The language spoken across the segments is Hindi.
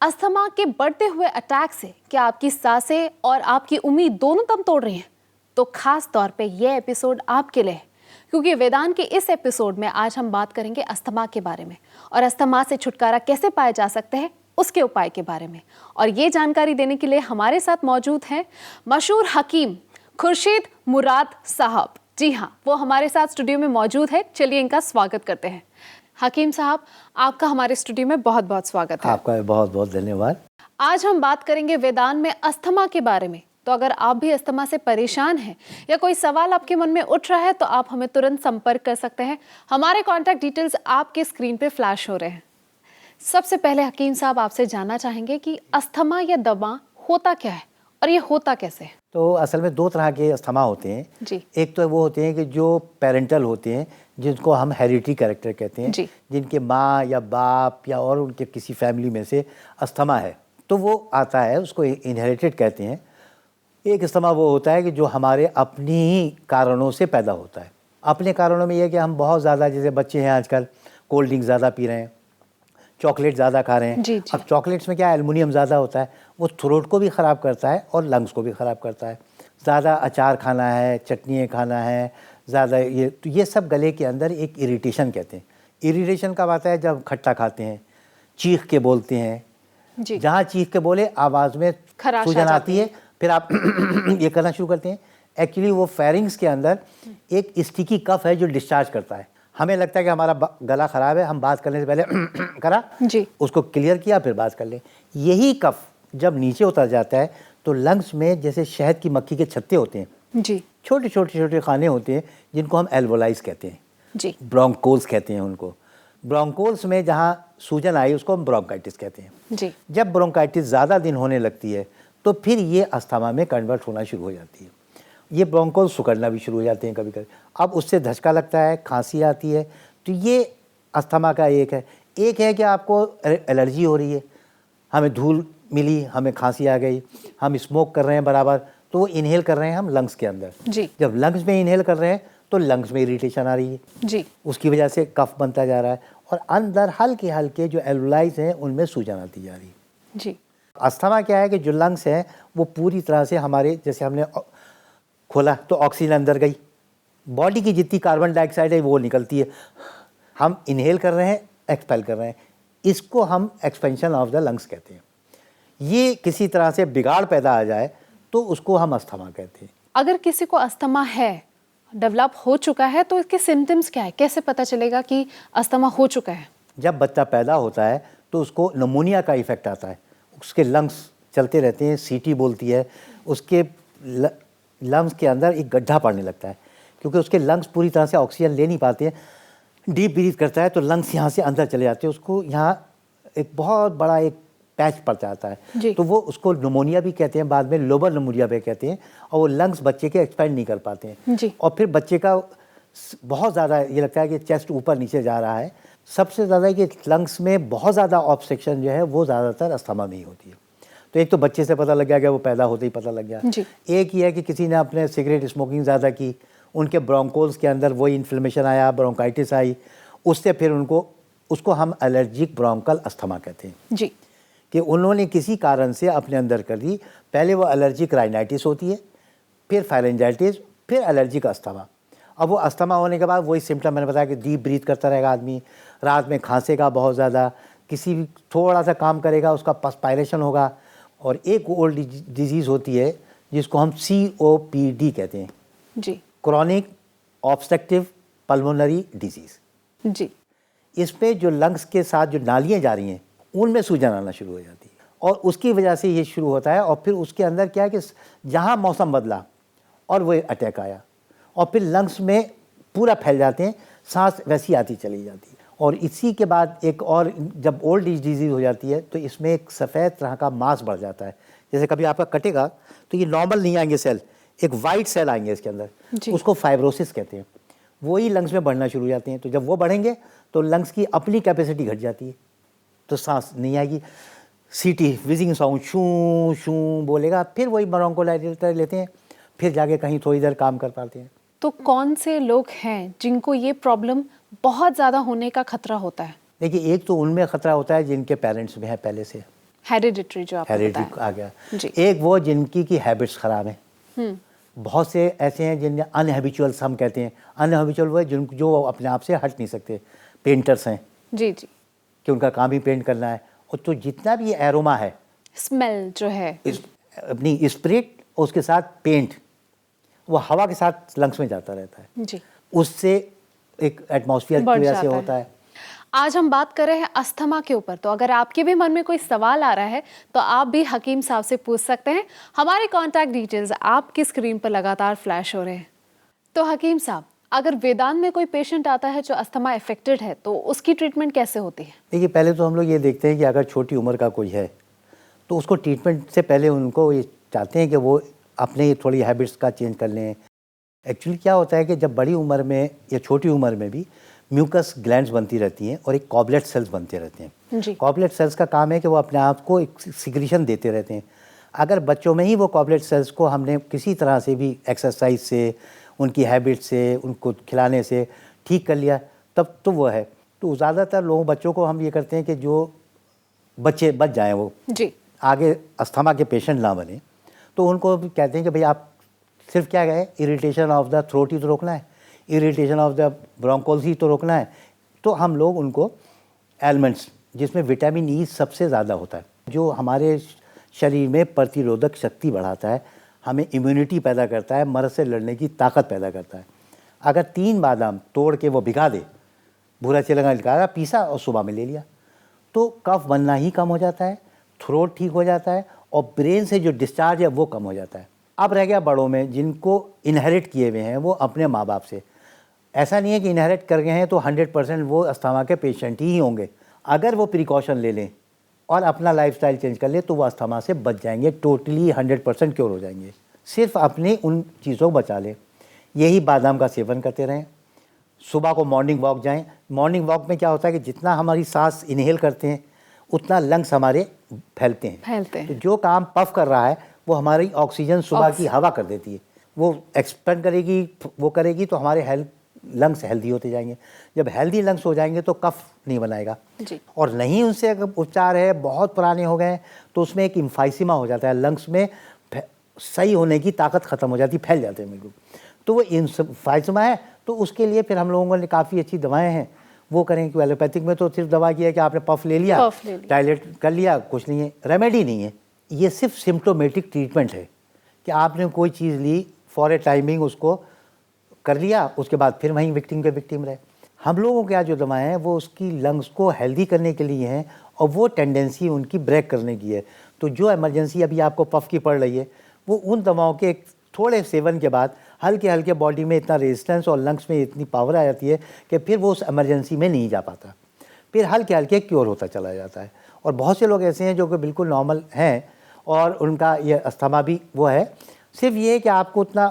अस्थमा के बढ़ते हुए अटैक से क्या आपकी सांसें और आपकी उम्मीद दोनों दम तोड़ रही हैं? तो खास तौर पे ये एपिसोड आपके लिए है, क्योंकि वेदांत के इस एपिसोड में आज हम बात करेंगे अस्थमा के बारे में और अस्थमा से छुटकारा कैसे पाया जा सकता है उसके उपाय के बारे में। और ये जानकारी देने के लिए हमारे साथ मौजूद हैं मशहूर हकीम खुर्शीद मुराद साहब। जी हाँ, वो हमारे साथ स्टूडियो में मौजूद है। चलिए इनका स्वागत करते हैं। हकीम साहब, आपका हमारे स्टूडियो में बहुत बहुत स्वागत है। आपका बहुत बहुत धन्यवाद। आज हम बात करेंगे वेदांत में अस्थमा के बारे में। तो अगर आप भी अस्थमा से परेशान हैं या कोई सवाल आपके मन में उठ रहा है तो आप हमें तुरंत संपर्क कर सकते हैं। हमारे कॉन्टैक्ट डिटेल्स आपके स्क्रीन पे फ्लैश हो रहे हैं। सबसे पहले हकीम साहब आपसे जानना चाहेंगे कि अस्थमा या दमा होता क्या है और ये होता कैसे है? तो असल में दो तरह के अस्थमा होते हैं जी। एक तो वो होते हैं कि जो पेरेंटल होते हैं, जिनको हम हेरिडिटी कैरेक्टर कहते हैं जी। जिनके माँ या बाप या और उनके किसी फैमिली में से अस्थमा है तो वो आता है, उसको इनहेरिटेड कहते हैं। एक अस्थमा वो होता है कि जो हमारे अपनी ही कारणों से पैदा होता है। अपने कारणों में ये कि हम बहुत ज़्यादा, जैसे बच्चे हैं आजकल कोल्ड ड्रिंक ज़्यादा पी रहे हैं, चॉकलेट ज़्यादा खा रहे हैं। जी, जी। अब चॉकलेट्स में क्या एल्युमिनियम ज़्यादा होता है, वो थ्रोट को भी ख़राब करता है और लंग्स को भी ख़राब करता है। ज़्यादा अचार खाना है, चटनियाँ खाना है ज़्यादा, ये सब गले के अंदर एक इरिटेशन कहते हैं। इरिटेशन कब आता है? जब खट्टा खाते हैं, चीख के बोलते हैं। जी। जहाँ चीख के बोले आवाज़ में खराश सूजन आ जाती आती है, फिर आप ये करना शुरू करते हैं। एक्चुअली वो फेरिंग्स के अंदर एक स्टिकी कफ है जो डिस्चार्ज करता है। हमें लगता है कि हमारा गला ख़राब है, हम बात करने से पहले करा, जी। उसको क्लियर किया, फिर बात कर लें। यही कफ जब नीचे उतर जाता है तो लंग्स में जैसे शहद की मक्खी के छत्ते होते हैं, जी। छोटे छोटे छोटे खाने होते हैं जिनको हम एल्वोलाइज कहते हैं, जी। ब्रोंकोल्स कहते हैं उनको। ब्रोंकोल्स में जहाँ सूजन आई उसको हम ब्रोंकाइटिस कहते हैं। जी। जब ब्रोंकाइटिस ज़्यादा दिन होने लगती है तो फिर ये अस्थमा में कन्वर्ट होना शुरू हो जाती है। ये ब्रोंकोल्स सुकड़ना भी शुरू हो जाते हैं कभी कभी। अब उससे धचका लगता है, खांसी आती है, तो ये अस्थमा का एक है। एक है कि आपको एलर्जी हो रही है, हमें धूल मिली, हमें खांसी आ गई, हम स्मोक कर रहे हैं बराबर, तो वो इनहेल कर रहे हैं हम लंग्स के अंदर। जी। जब लंग्स में इनहेल कर रहे हैं तो लंग्स में इरिटेशन आ रही है, जी। उसकी वजह से कफ बनता जा रहा है और अंदर हल्के हल्के जो एल्वोलाइज हैं उनमें सूजन आती जा रही है। जी। अस्थमा क्या है कि जो लंग्स हैं वो पूरी तरह से हमारे, जैसे हमने खोला तो ऑक्सीजन अंदर गई, बॉडी की जितनी कार्बन डाइऑक्साइड है वो निकलती है, हम इनहेल कर रहे हैं, एक्सपेल कर रहे हैं, इसको हम एक्सपेंशन ऑफ द लंग्स कहते हैं। ये किसी तरह से बिगाड़ पैदा आ जाए तो उसको हम अस्थमा कहते हैं। अगर किसी को अस्थमा है, डेवलप हो चुका है, तो इसके सिम्टम्स क्या है? कैसे पता चलेगा कि अस्थमा हो चुका है? जब बच्चा पैदा होता है तो उसको नमोनिया का इफेक्ट आता है, उसके लंग्स चलते रहते हैं, सीटी बोलती है, उसके लंग्स के अंदर एक गड्ढा पड़ने लगता है क्योंकि उसके लंग्स पूरी तरह से ऑक्सीजन ले नहीं पाते हैं। डीप ब्रीथ करता है तो लंग्स यहाँ से अंदर चले जाते हैं, उसको यहाँ एक बहुत बड़ा एक पैच पड़ जाता है, तो वो उसको नमोनिया भी कहते हैं, बाद में लोबर नमोनिया भी कहते हैं, और वो लंग्स बच्चे के एक्सपेंड नहीं कर पाते हैं जी। और फिर बच्चे का बहुत ज़्यादा ये लगता है कि चेस्ट ऊपर नीचे जा रहा है। सबसे ज़्यादा कि लंग्स में बहुत ज़्यादा ऑब्स्ट्रक्शन जो है वो ज़्यादातर अस्थमा में ही होती है। तो एक तो बच्चे से पता लग गया कि वो पैदा होते ही पता लग गया। जी। एक ही है कि किसी ने अपने सिगरेट स्मोकिंग ज़्यादा की, उनके ब्रोंकोल्स के अंदर वही इन्फ्लेमेशन आया, ब्रोंकाइटिस आई, उससे फिर उसको हम एलर्जिक ब्रोंकल अस्थमा कहते हैं। जी। कि उन्होंने किसी कारण से अपने अंदर कर दी, पहले वो एलर्जिक राइनाइटिस होती है, फिर फायरेंजाइटिस, फिर एलर्जिक अस्थमा। अब वो अस्थमा होने के बाद वही सिम्टम मैंने बताया कि डीप ब्रीथ करता रहेगा आदमी, रात में खांसेगा बहुत ज़्यादा, किसी भी थोड़ा सा काम करेगा उसका पर्सपायरेशन होगा, और एक ओल्ड डिजीज़ होती है जिसको हम COPD कहते हैं, जी। Chronic obstructive pulmonary disease. जी। इसमें जो लंग्स के साथ जो नालियाँ जा रही हैं उनमें सूजन आना शुरू हो जाती है और उसकी वजह से ये शुरू होता है। और फिर उसके अंदर क्या है कि जहाँ मौसम बदला और वो अटैक आया और फिर लंग्स में पूरा फैल जाते हैं, सांस वैसी आती चली जाती है। और इसी के बाद एक और, जब ओल्ड डिजीज़ हो जाती है तो इसमें एक सफ़ेद तरह का मास बढ़ जाता है। जैसे कभी आपका कटेगा तो ये नॉर्मल नहीं आएंगे सेल, एक वाइट सेल आएंगे इसके अंदर, उसको फाइब्रोसिस कहते हैं। वही लंग्स में बढ़ना शुरू हो जाते हैं, तो जब वो बढ़ेंगे तो लंग्स की अपनी कैपेसिटी घट जाती है, तो सांस नहीं आएगी, सीटी विजिंग साउंड शू शू बोलेगा, फिर वही ब्रोंकोलाइटिस लेते हैं, फिर जाके कहीं थोड़ी देर काम कर पाते हैं। तो कौन से लोग हैं जिनको ये प्रॉब्लम बहुत ज़्यादा होने का खतरा होता है? देखिए, एक तो उनमें खतरा होता है जिनके पेरेंट्स में है पहले से, हेरिडिटरी जो आपने हेरिडिटी बताया। आ गया। जी। एक वो जिनकी की हैबिट्स खराब हैं। बहुत से ऐसे हैं जिन अनहैबिचुअल्स हम कहते हैं। अनहैबिचुअल वो है जो अपने आप से हट नहीं सकते। पेंटर्स हैं जी जी। कि उनका काम ही पेंट करना है, और तो जितना भी एरोमा है, स्मेल जो है, अपनी स्पिरिट उसके साथ पेंट, वो हवा के साथ लंग्स में जाता रहता है। जी, उससे एक एटमॉस्फेयर की बढ़ वजह से जाता होता है। आज हम बात कर रहे हैं अस्थमा के ऊपर, तो अगर आपके भी मन में कोई सवाल आ रहा है तो आप भी हकीम साहब से पूछ सकते हैं। हमारे कॉन्टैक्ट डिटेल्स आपकी स्क्रीन पर लगातार फ्लैश हो रहे हैं। तो हकीम साहब, अगर वेदांत में कोई पेशेंट आता है जो अस्थमा अफेक्टेड है तो उसकी ट्रीटमेंट कैसे होती है? देखिए, पहले तो हम लोग ये देखते हैं कि अगर छोटी उम्र का कोई है तो उसको ट्रीटमेंट से पहले उनको ये चाहते हैं कि वो अपने थोड़ी हैबिट्स का चेंज कर लें। एक्चुअली क्या होता है कि जब बड़ी उम्र में या छोटी उम्र में भी म्यूकस ग्लैंड्स बनती रहती हैं और एक कॉबलेट सेल्स बनते रहते हैं। जी। कॉबलेट सेल्स का काम है कि वो अपने आप को एक सिक्रीशन देते रहते हैं। अगर बच्चों में ही वो कॉबलेट सेल्स को हमने किसी तरह से भी एक्सरसाइज से, उनकी हैबिट से, उनको खिलाने से ठीक कर लिया, तब तो वो है। तो ज़्यादातर बच्चों को हम ये करते हैं कि जो बच्चे बच जाएँ, वो जी। आगे अस्थमा के पेशेंट ना बने, तो उनको कहते हैं कि भाई आप सिर्फ क्या है, इरिटेशन ऑफ द थ्रोट ही तो रोकना है, इरिटेशन ऑफ द ब्रोंकोल्स ही तो रोकना है। तो हम लोग उनको एलिमेंट्स जिसमें विटामिन ई सबसे ज़्यादा होता है, जो हमारे शरीर में प्रतिरोधक शक्ति बढ़ाता है, हमें इम्यूनिटी पैदा करता है, मर्ज से लड़ने की ताकत पैदा करता है। अगर 3 बादाम तोड़ के वो भिगा दे, भूरा चिलंगा निकाला, पीसा और सुबह में ले लिया, तो कफ बनना ही कम हो जाता है, थ्रोट ठीक हो जाता है, और ब्रेन से जो डिस्चार्ज है वो कम हो जाता है। अब रह गया बड़ों में, जिनको इनहेरिट किए हुए हैं वो अपने माँ बाप से। ऐसा नहीं है कि इनहेरिट कर गए हैं तो 100% वो अस्थमा के पेशेंट ही होंगे। अगर वो प्रिकॉशन ले लें और अपना लाइफस्टाइल चेंज कर ले तो वो अस्थमा से बच जाएंगे, टोटली 100% क्योर हो जाएंगे। सिर्फ अपने उन चीज़ों को बचा लें। यही बादाम का सेवन करते रहें, सुबह को मॉर्निंग वॉक जाएं। मॉर्निंग वॉक में क्या होता है कि जितना हमारी सांस इनहेल करते हैं उतना लंग्स हमारे फैलते हैं। तो जो काम पफ कर रहा है वो हमारी ऑक्सीजन सुबह की हवा कर देती है, वो एक्सपेंड करेगी, वो करेगी, तो हमारे लंग्स हेल्दी होते जाएंगे। जब हेल्दी लंग्स हो जाएंगे तो कफ नहीं बनाएगा जी। और नहीं उनसे अगर उपचार है, बहुत पुराने हो गए तो उसमें एक इम्फाइसिमा हो जाता है, लंग्स में सही होने की ताकत खत्म हो जाती, फैल जाते हैं बिल्कुल। तो वो इम्फाइसिमा है, तो उसके लिए फिर हम लोगों ने काफ़ी अच्छी दवाएं हैं वो करें। कि एलोपैथिक में तो सिर्फ दवा की है कि आपने पफ ले लिया, टायलेट कर लिया, कुछ नहीं है, रेमेडी नहीं है। ये सिर्फ सिम्प्टोमेटिक ट्रीटमेंट है कि आपने कोई चीज़ ली, फॉर ए टाइमिंग उसको कर लिया, उसके बाद फिर वहीं विक्टिम के विक्टिम रहे। हम लोगों के यहाँ जो दवाएं हैं वो उसकी लंग्स को हेल्दी करने के लिए हैं और वो टेंडेंसी उनकी ब्रेक करने की है। तो जो इमरजेंसी अभी आपको पफ की पड़ रही है वो उन दवाओं के थोड़े सेवन के बाद हल्के हल्के बॉडी में इतना रेजिस्टेंस और लंग्स में इतनी पावर आ जाती है कि फिर वो उस इमरजेंसी में नहीं जा पाता, फिर हल्के हल्के क्योर होता चला जाता है। और बहुत से लोग ऐसे हैं जो कि बिल्कुल नॉर्मल हैं और उनका ये अस्थमा भी वो है। सिर्फ ये है कि आपको उतना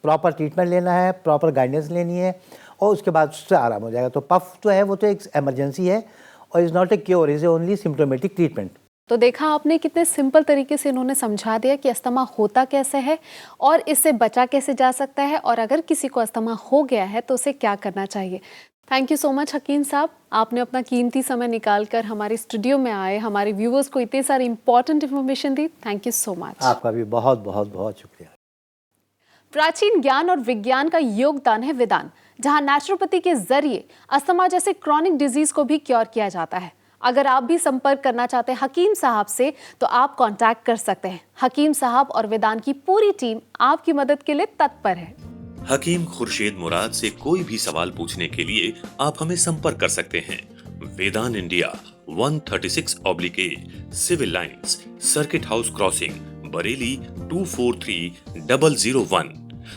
प्रॉपर ट्रीटमेंट लेना है, प्रॉपर गाइडेंस लेनी है और उसके बाद उससे आराम हो जाएगा। तो पफ जो है वो तो एक इमरजेंसी है और is not a cure, is only symptomatic treatment. तो देखा आपने कितने सिंपल तरीके से इन्होंने समझा दिया कि अस्थमा होता कैसे है और इससे बचा कैसे जा सकता है, और अगर किसी को अस्थमा हो गया है तो उसे क्या करना चाहिए। थैंक यू सो मच हकीम साहब, आपने अपना कीमती समय निकालकर हमारे स्टूडियो में आए, हमारे व्यूअर्स को इतनी सारी important information the. Thank you so much. आपका भी बहुत बहुत बहुत शुक्रिया। प्राचीन ज्ञान और विज्ञान का योगदान है वेदांत, जहां नेचुरोपैथी के जरिए अस्थमा जैसे क्रॉनिक डिजीज को भी क्योर किया जाता है। अगर आप भी संपर्क करना चाहते हैं हकीम साहब से तो आप कांटेक्ट कर सकते हैं। हकीम साहब और वेदांत की पूरी टीम आपकी मदद के लिए तत्पर है। हकीम खुर्शीद मुराद से कोई भी सवाल पूछने के लिए आप हमें संपर्क कर सकते हैं। Vedant India 136/A civil lines, circuit house crossing, Bareilly 243001।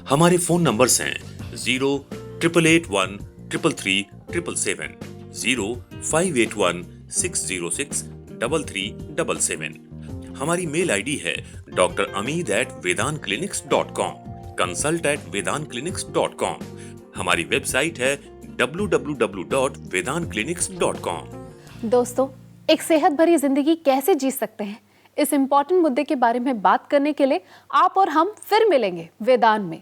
हमारे फोन नंबर्स हैं 08881333777, 0581606337। हमारी मेल आईडी है dramid@vedantclinics.com, consult@vedantclinics.com। हमारी वेबसाइट है www.vedantclinics.com। दोस्तों, एक सेहत भरी जिंदगी कैसे जी सकते हैं, इस इंपॉर्टेंट मुद्दे के बारे में बात करने के लिए आप और हम फिर मिलेंगे वेदांत में।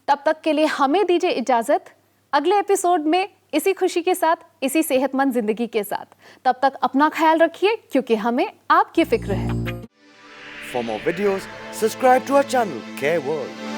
तब तक के लिए हमें दीजिए इजाजत। अगले एपिसोड में इसी खुशी के साथ, इसी सेहतमंद जिंदगी के साथ। तब तक अपना ख्याल रखिए, क्योंकि हमें आपकी फिक्र है। For more videos, subscribe to our channel, Care World.